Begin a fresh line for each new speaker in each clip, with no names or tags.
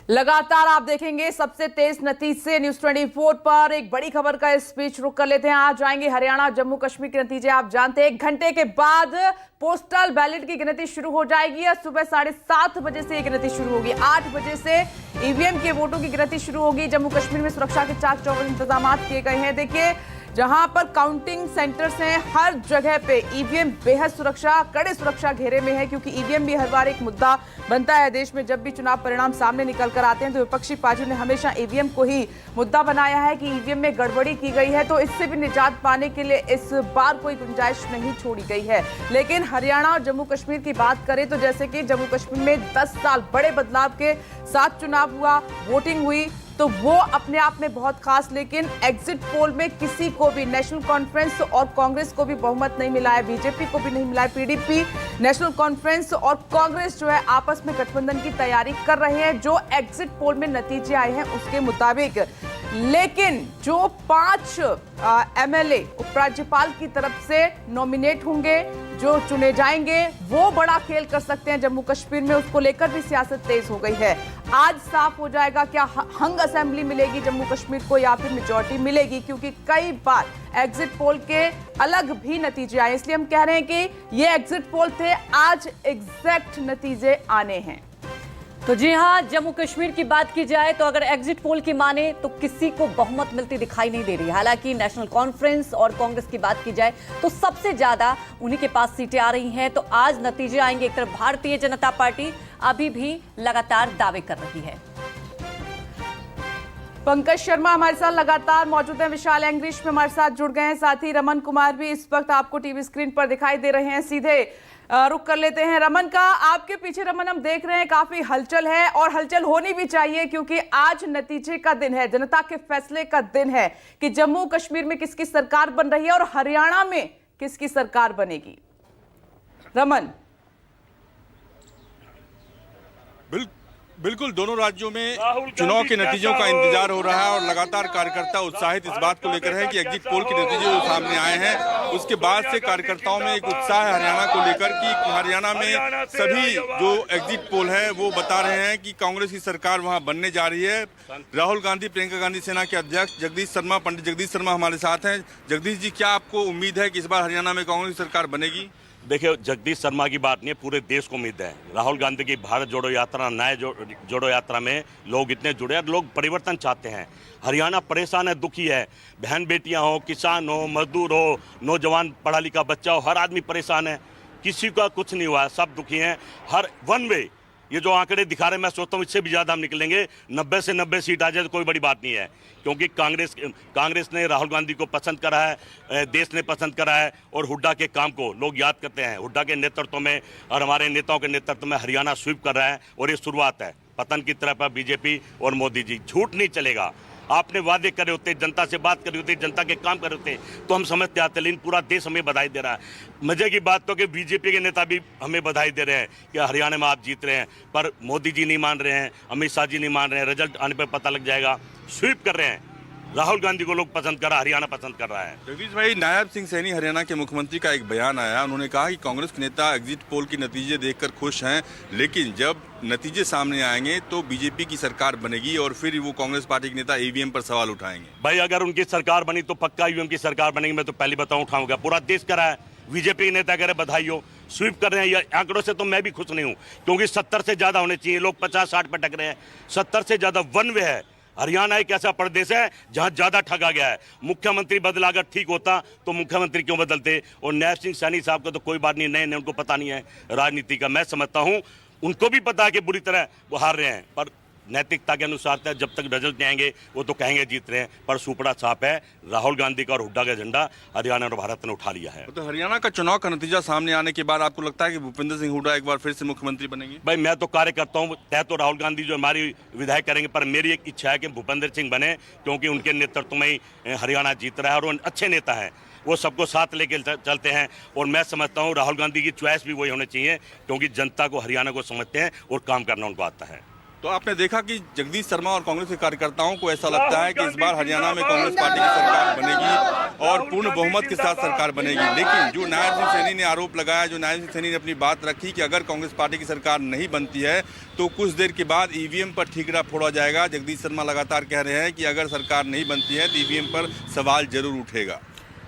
लगातार आप देखेंगे सबसे तेज नतीजे न्यूज 24 पर। एक बड़ी खबर का स्पीच रुक कर लेते हैं। आज जाएंगे हरियाणा जम्मू कश्मीर के नतीजे। आप जानते हैं 1 घंटे के बाद पोस्टल बैलेट की गिनती शुरू हो जाएगी। सुबह 7:30 बजे से ये गिनती शुरू होगी। 8 बजे से ईवीएम के वोटों की गिनती शुरू होगी। जम्मू कश्मीर में सुरक्षा के चाक चौबंद इंतजाम किए गए हैं। देखिए, जहां पर काउंटिंग सेंटर्स हैं, हर जगह पे ईवीएम बेहद कड़े सुरक्षा घेरे में है, क्योंकि ईवीएम भी हर बार एक मुद्दा बनता है देश में। जब भी चुनाव परिणाम सामने निकल कर आते हैं तो विपक्षी पार्टियों ने हमेशा ईवीएम को ही मुद्दा बनाया है कि ईवीएम में गड़बड़ी की गई है। तो इससे भी निजात पाने के लिए इस बार कोई गुंजाइश नहीं छोड़ी गई है। लेकिन हरियाणा और जम्मू कश्मीर की बात करें तो जैसे कि जम्मू कश्मीर में 10 साल बड़े बदलाव के साथ चुनाव हुआ, वोटिंग हुई, तो वो अपने आप में बहुत खास। लेकिन एग्जिट पोल में किसी को भी, नेशनल कॉन्फ्रेंस और कांग्रेस को भी बहुमत नहीं मिला है, बीजेपी को भी नहीं मिला है। पीडीपी, नेशनल कॉन्फ्रेंस और कांग्रेस जो है आपस में गठबंधन की तैयारी कर रहे हैं, जो एग्जिट पोल में नतीजे आए हैं उसके मुताबिक। लेकिन जो 5 एमएलए उपराज्यपाल की तरफ से नॉमिनेट होंगे, जो चुने जाएंगे, वो बड़ा खेल कर सकते हैं जम्मू कश्मीर में। उसको लेकर भी सियासत तेज हो गई है। आज साफ हो जाएगा क्या हंग असेंबली मिलेगी जम्मू कश्मीर को या फिर मेजॉरिटी मिलेगी, क्योंकि कई बार एग्जिट पोल के अलग भी नतीजे आए। इसलिए हम कह रहे हैं कि ये एग्जिट पोल थे, आज एग्जैक्ट नतीजे आने हैं।
तो जी हां, जम्मू कश्मीर की बात की जाए तो अगर एग्जिट पोल की माने तो किसी को बहुमत मिलती दिखाई नहीं दे रही। हालांकि नेशनल कॉन्फ्रेंस और कांग्रेस की बात की जाए तो सबसे ज्यादा उन्हीं के पास सीटें आ रही हैं। तो आज नतीजे आएंगे। एक तरफ भारतीय जनता पार्टी अभी भी लगातार दावे कर रही है।
पंकज शर्मा हमारे साथ लगातार मौजूद हैं, विशाल एंग्रीश में हमारे साथ जुड़ गए हैं, साथ ही रमन कुमार भी इस वक्त आपको टीवी स्क्रीन पर दिखाई दे रहे हैं। सीधे रुक कर लेते हैं रमन का। आपके पीछे रमन हम देख रहे हैं काफी हलचल है, और हलचल होनी भी चाहिए, क्योंकि आज नतीजे का दिन है, जनता के फैसले का दिन है कि जम्मू कश्मीर में किसकी सरकार बन रही है और हरियाणा में किसकी सरकार बनेगी। रमन।
बिल्कुल, दोनों राज्यों में चुनाव के नतीजों का इंतजार हो रहा है और लगातार कार्यकर्ता उत्साहित इस बात को लेकर है कि एग्जिट पोल के नतीजे जो सामने आए हैं उसके बाद से कार्यकर्ताओं में एक उत्साह है हरियाणा को लेकर कि हरियाणा में सभी जो एग्जिट पोल है वो बता रहे हैं कि कांग्रेस की सरकार वहां बनने जा रही है। राहुल गांधी, प्रियंका गांधी सेना के अध्यक्ष पंडित जगदीश शर्मा हमारे साथ हैं। जगदीश जी, क्या आपको उम्मीद है कि इस बार हरियाणा में कांग्रेस की सरकार बनेगी?
देखिए, जगदीश शर्मा की बात नहीं है, पूरे देश को उम्मीद है। राहुल गांधी की भारत जोड़ो यात्रा, न्याय जोड़ो यात्रा में लोग इतने जुड़े हैं, लोग परिवर्तन चाहते हैं। हरियाणा परेशान है, दुखी है। बहन बेटियां हो, किसान हो, मजदूर हो, नौजवान पढ़ा लिखा बच्चा हो, हर आदमी परेशान है। किसी का कुछ नहीं हुआ है, सब दुखी हैं। हर वन वे ये जो आंकड़े दिखा रहे हैं, मैं सोचता हूँ इससे भी ज़्यादा हम निकलेंगे। 90 से 90 सीट आ जाए तो कोई बड़ी बात नहीं है, क्योंकि कांग्रेस ने राहुल गांधी को पसंद करा है, देश ने पसंद करा है, और हुड्डा के काम को लोग याद करते हैं। हुड्डा के नेतृत्व में और हमारे नेताओं के नेतृत्व में हरियाणा स्वीप कर रहा है, और ये शुरुआत है। पतन की तरफ है बीजेपी और मोदी जी। झूठ नहीं चलेगा। आपने वादे करे होते, जनता से बात करी होती, जनता के काम करे होते तो हम समझते आते, लेकिन पूरा देश हमें बधाई दे रहा है। मजे की बात तो कि बीजेपी के नेता भी हमें बधाई दे रहे हैं कि हरियाणा में आप जीत रहे हैं, पर मोदी जी नहीं मान रहे हैं, अमित शाह जी नहीं मान रहे हैं। रिजल्ट आने पर पता लग जाएगा। स्वीप कर रहे हैं। राहुल गांधी को लोग पसंद कर रहा है, हरियाणा पसंद कर रहा है।
जगदीश भाई, नायब सिंह सैनी हरियाणा के मुख्यमंत्री का एक बयान आया। उन्होंने कहा कि कांग्रेस के नेता एग्जिट पोल के नतीजे देखकर खुश हैं, लेकिन जब नतीजे सामने आएंगे तो बीजेपी की सरकार बनेगी और फिर वो कांग्रेस पार्टी के नेता ईवीएम पर सवाल उठाएंगे।
भाई, अगर उनकी सरकार बनी तो पक्का ईवीएम की सरकार बनेगी। मैं तो पहले बताऊं, उठाऊंगा। पूरा देश कर रहा है। बीजेपी के नेता कह रहे बधाई हो, स्वीप कर रहे हैं। ये आंकड़ों से तो मैं भी खुश नहीं हूँ, क्योंकि 70 से ज्यादा होने चाहिए। लोग 50-60 पर टक रहे हैं। 70 से ज्यादा वन वे है। हरियाणा एक ऐसा प्रदेश है जहां ज्यादा ठगा गया है। मुख्यमंत्री बदला, अगर ठीक होता तो मुख्यमंत्री क्यों बदलते? और नायब सिंह सैनी साहब का तो कोई बात नहीं, नए उनको पता नहीं है राजनीति का। मैं समझता हूं उनको भी पता है कि बुरी तरह वो हार रहे हैं, पर नैतिकता के अनुसार जब तक रिजल्ट नहीं आएंगे वो तो कहेंगे जीत रहे हैं। पर सुपड़ा साफ है, राहुल गांधी का और हुड्डा का झंडा हरियाणा और भारत ने उठा लिया है।
तो हरियाणा का चुनाव का नतीजा सामने आने के बाद आपको लगता है कि भूपेंद्र सिंह हुड्डा एक बार फिर से मुख्यमंत्री बनेंगे?
भाई, मैं तो कार्य करता हूँ, तय तो राहुल गांधी जो हमारी विधायक करेंगे, पर मेरी एक इच्छा है कि भूपेंद्र सिंह बने, क्योंकि उनके नेतृत्व में ही हरियाणा जीत रहा है और वो अच्छे नेता हैं। वो सबको साथ लेके चलते हैं, और मैं समझता हूँ राहुल गांधी की चॉइस भी वही होनी चाहिए, क्योंकि जनता को, हरियाणा को समझते हैं और काम करना उनको आता है।
तो आपने देखा कि जगदीश शर्मा और कांग्रेस के कार्यकर्ताओं को ऐसा लगता है कि इस बार हरियाणा में कांग्रेस पार्टी की सरकार बनेगी और पूर्ण बहुमत के साथ सरकार बनेगी। लेकिन जो नायब सिंह सैनी ने आरोप लगाया, जो नायब सिंह सैनी ने अपनी बात रखी कि अगर कांग्रेस पार्टी की सरकार नहीं बनती है तो कुछ देर के बाद ईवीएम पर ठीकरा फोड़ा जाएगा। जगदीश शर्मा लगातार कह रहे हैं कि अगर सरकार नहीं बनती है तो ईवीएम पर सवाल जरूर उठेगा।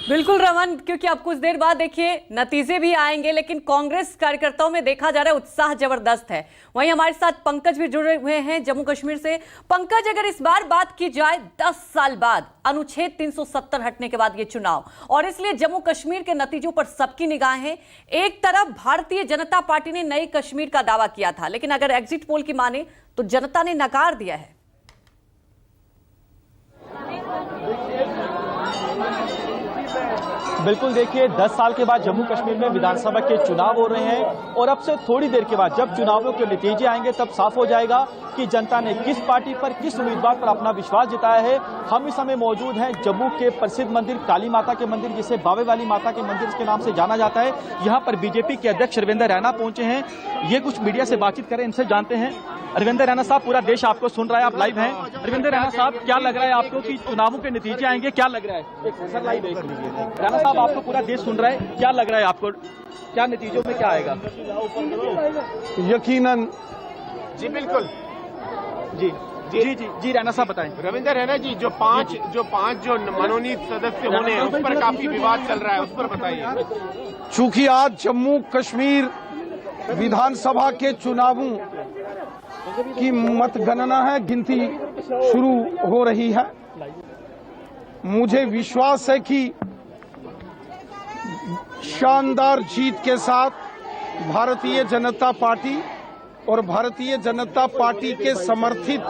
बिल्कुल रमन, क्योंकि अब कुछ देर बाद देखिए नतीजे भी आएंगे, लेकिन कांग्रेस कार्यकर्ताओं में देखा जा रहा है उत्साह जबरदस्त है। वहीं हमारे साथ पंकज भी जुड़े हुए हैं जम्मू कश्मीर से। पंकज, अगर इस बार बात की जाए 10 साल बाद अनुच्छेद 370 हटने के बाद ये चुनाव, और इसलिए जम्मू कश्मीर के नतीजों पर सबकी निगाहें। एक तरफ भारतीय जनता पार्टी ने नई कश्मीर का दावा किया था, लेकिन अगर एग्जिट पोल की माने तो जनता ने नकार दिया है।
बिल्कुल, देखिए 10 साल के बाद जम्मू कश्मीर में विधानसभा के चुनाव हो रहे हैं और अब से थोड़ी देर के बाद जब चुनावों के नतीजे आएंगे तब साफ हो जाएगा कि जनता ने किस पार्टी पर, किस उम्मीदवार पर अपना विश्वास जताया है। हम इस समय मौजूद हैं जम्मू के प्रसिद्ध मंदिर काली माता के मंदिर, जिसे बावे वाली माता के मंदिर के नाम से जाना जाता है। यहाँ पर बीजेपी के अध्यक्ष रविंदर रैना पहुंचे हैं। ये कुछ मीडिया से बातचीत करें, इनसे जानते हैं। रविंदर रैना साहब, पूरा देश आपको सुन रहा है, आप लाइव हैं। रविंदर रैना साहब, क्या लग रहा है आपको कि चुनावों के नतीजे आएंगे? क्या लग रहा है? सर लाइव देख लीजिए। रैना साहब, आपको पूरा देश सुन रहा है, क्या लग रहा है आपको, क्या नतीजों में क्या आएगा?
यकीनन जी, बिल्कुल
जी जी जी जी रैना साहब बताएं।
रविंदर रैना जी, जो पांच मनोनीत सदस्य होने हैं उस पर काफी विवाद चल रहा है, उस पर बताइए। चूंकि आज जम्मू कश्मीर विधानसभा के चुनावों की मतगणना है, गिनती शुरू हो रही है। मुझे विश्वास है कि शानदार जीत के साथ भारतीय जनता पार्टी और भारतीय जनता पार्टी के समर्थित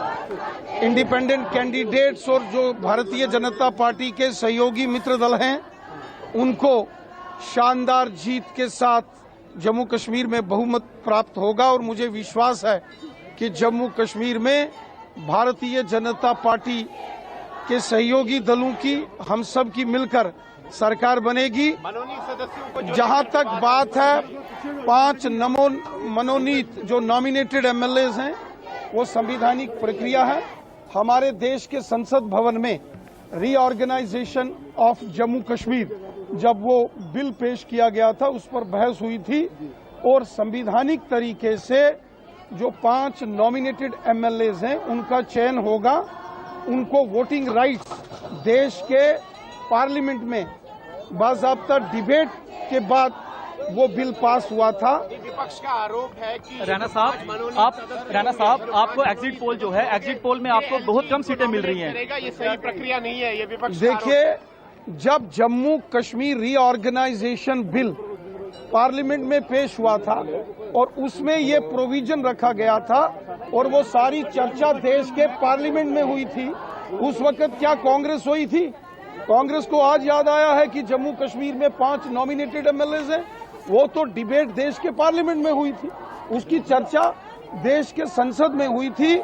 इंडिपेंडेंट कैंडिडेट्स और जो भारतीय जनता पार्टी के सहयोगी मित्र दल हैं, उनको शानदार जीत के साथ जम्मू कश्मीर में बहुमत प्राप्त होगा। और मुझे विश्वास है कि जम्मू कश्मीर में भारतीय जनता पार्टी के सहयोगी दलों की, हम सब की मिलकर सरकार बनेगी। जहां तक बात है 5 मनोनीत जो नॉमिनेटेड एमएलएज हैं, वो संवैधानिक प्रक्रिया है। हमारे देश के संसद भवन में रीऑर्गेनाइजेशन ऑफ जम्मू कश्मीर जब वो बिल पेश किया गया था, उस पर बहस हुई थी और संवैधानिक तरीके से जो 5 नॉमिनेटेड एमएलएज हैं उनका चयन होगा। उनको वोटिंग राइट्स देश के पार्लियामेंट में बाज़ाब्ता डिबेट के बाद वो बिल पास हुआ था। विपक्ष का आरोप है कि
रैना साहब आपको एग्जिट पोल जो है, एग्जिट पोल में आपको बहुत कम सीटें मिल रही हैं।
ये सही प्रक्रिया नहीं है, ये विपक्ष।
देखिए,
जब Jammu Kashmir reorganisation bill parliament में पेश हुआ था और उसमें ये प्रोविजन रखा गया था और वो सारी चर्चा देश के पार्लियामेंट में हुई थी, उस वक्त क्या कांग्रेस हुई थी? कांग्रेस को आज याद आया है कि जम्मू कश्मीर में 5 नॉमिनेटेड एमएलएज हैं। वो तो डिबेट देश के पार्लियामेंट में हुई थी, उसकी चर्चा देश के संसद में हुई थी,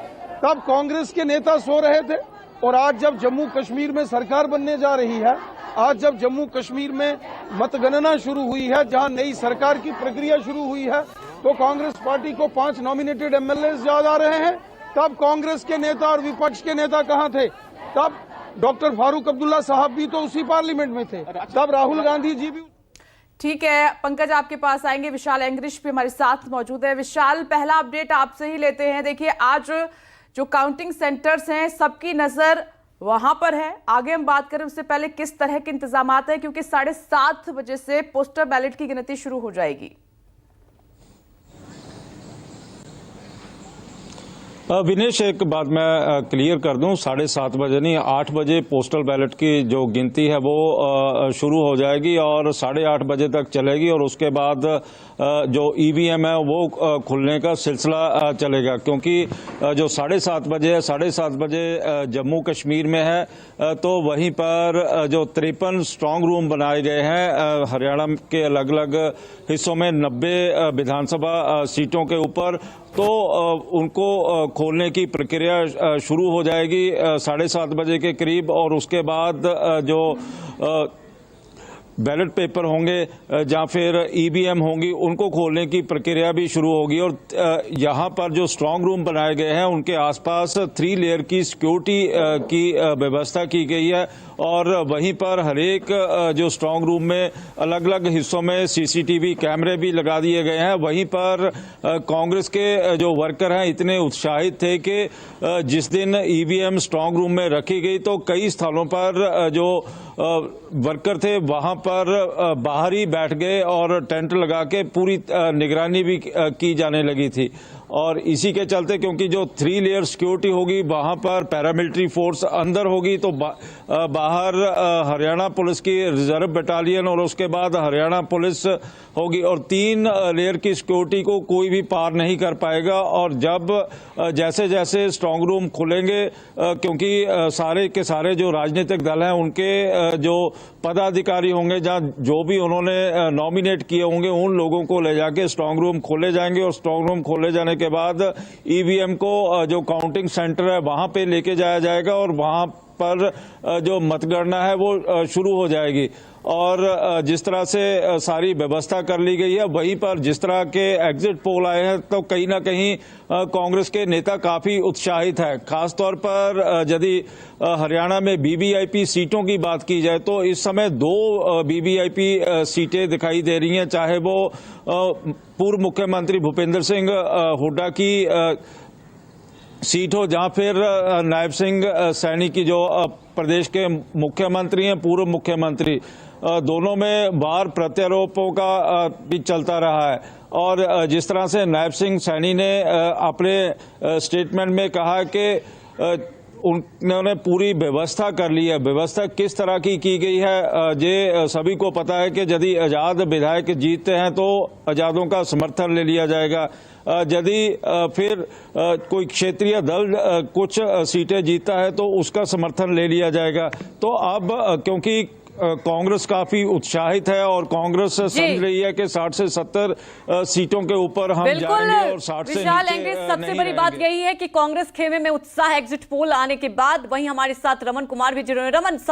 तब कांग्रेस के नेता सो रहे थे। और आज जब जम्मू कश्मीर में सरकार बनने जा रही है, आज जब जम्मू कश्मीर में मतगणना शुरू हुई है, जहां नई सरकार की प्रक्रिया शुरू हुई है, तो कांग्रेस पार्टी को 5 नॉमिनेटेड एमएलएज याद आ रहे हैं। तब कांग्रेस के नेता और विपक्ष के नेता कहां थे? तब डॉक्टर फारूक अब्दुल्ला साहब भी तो उसी पार्लियामेंट में थे, तब राहुल गांधी जी भी।
ठीक है पंकज, आपके पास आएंगे। विशाल एंग्रिश भी हमारे साथ मौजूद है। विशाल, पहला अपडेट आपसे ही लेते हैं। देखिए, आज जो काउंटिंग सेंटर्स हैं सबकी नजर वहां पर है। आगे हम बात करें उससे पहले किस तरह के इंतजामात हैं, क्योंकि 7:30 बजे से पोस्टल बैलेट की गिनती शुरू हो जाएगी।
विनेश, एक बात मैं क्लियर कर दूं, 7:30 बजे नहीं, 8 बजे पोस्टल बैलेट की जो गिनती है वो शुरू हो जाएगी और 8:30 बजे तक चलेगी और उसके बाद जो ईवीएम है वो खुलने का सिलसिला चलेगा। क्योंकि जो 7:30 बजे है, 7:30 बजे जम्मू कश्मीर में है, तो वहीं पर जो 53 स्ट्रांग रूम बनाए गए हैं हरियाणा के अलग अलग हिस्सों में 90 विधानसभा सीटों के ऊपर, तो उनको खोलने की प्रक्रिया शुरू हो जाएगी 7:30 बजे के करीब। और उसके बाद जो बैलेट पेपर होंगे या फिर ईवीएम होंगी, उनको खोलने की प्रक्रिया भी शुरू होगी। और यहाँ पर जो स्ट्रांग रूम बनाए गए हैं उनके आसपास 3 लेयर की सिक्योरिटी की व्यवस्था की गई है और वहीं पर हरेक जो स्ट्रांग रूम में अलग अलग हिस्सों में सीसीटीवी कैमरे भी लगा दिए गए हैं। वहीं पर कांग्रेस के जो वर्कर हैं इतने उत्साहित थे कि जिस दिन ईवीएम स्ट्रांग रूम में रखी गई तो कई स्थलों पर जो वर्कर थे वहां पर बाहर ही बैठ गए और टेंट लगा के पूरी निगरानी भी की जाने लगी थी। और इसी के चलते क्योंकि जो 3 लेयर सिक्योरिटी होगी वहां पर पैरामिलिट्री फोर्स अंदर होगी तो बाहर हरियाणा पुलिस की रिजर्व बटालियन और उसके बाद हरियाणा पुलिस होगी और 3 लेयर की सिक्योरिटी को कोई भी पार नहीं कर पाएगा। और जब जैसे जैसे स्ट्रांग रूम खुलेंगे क्योंकि सारे के सारे जो राजनीतिक दल हैं उनके जो पदाधिकारी होंगे जहाँ जो भी उन्होंने नॉमिनेट किए होंगे उन लोगों को ले जाके स्ट्रांग रूम खोले जाएंगे और स्ट्रांग रूम खोले जाने के बाद ईवीएम को जो काउंटिंग सेंटर है वहां पे लेके जाया जाएगा और वहां पर जो मतगणना है वो शुरू हो जाएगी। और जिस तरह से सारी व्यवस्था कर ली गई है वहीं पर जिस तरह के एग्जिट पोल आए हैं तो कहीं ना कहीं कांग्रेस के नेता काफी उत्साहित है। खासतौर पर यदि हरियाणा में बीबीआईपी सीटों की बात की जाए तो इस समय 2 बीबीआईपी सीटें दिखाई दे रही हैं, चाहे वो पूर्व मुख्यमंत्री भूपेंद्र सिंह हुड्डा की सीट हो जहां फिर नायब सिंह सैनी की जो प्रदेश के मुख्यमंत्री हैं, पूर्व मुख्यमंत्री, दोनों में बार प्रत्यारोपों का भी चलता रहा है। और जिस तरह से नायब सिंह सैनी ने अपने स्टेटमेंट में कहा कि उन्होंने पूरी व्यवस्था कर ली है। व्यवस्था किस तरह की गई है ये सभी को पता है कि यदि आजाद विधायक जीतते हैं तो आजादों का समर्थन ले लिया जाएगा, यदि फिर कोई क्षेत्रीय दल कुछ सीटें जीतता है तो उसका समर्थन ले लिया जाएगा। तो अब क्योंकि कांग्रेस काफी उत्साहित है और कांग्रेस समझ रही है कि 60 से 70 सीटों के ऊपर हम जाएंगे और 60 से नीचे
सबसे बड़ी बात यही है कि कांग्रेस खेमे में उत्साह एग्जिट पोल आने के बाद। वहीं हमारे साथ रमन कुमार भी जुड़े हैं। रमन,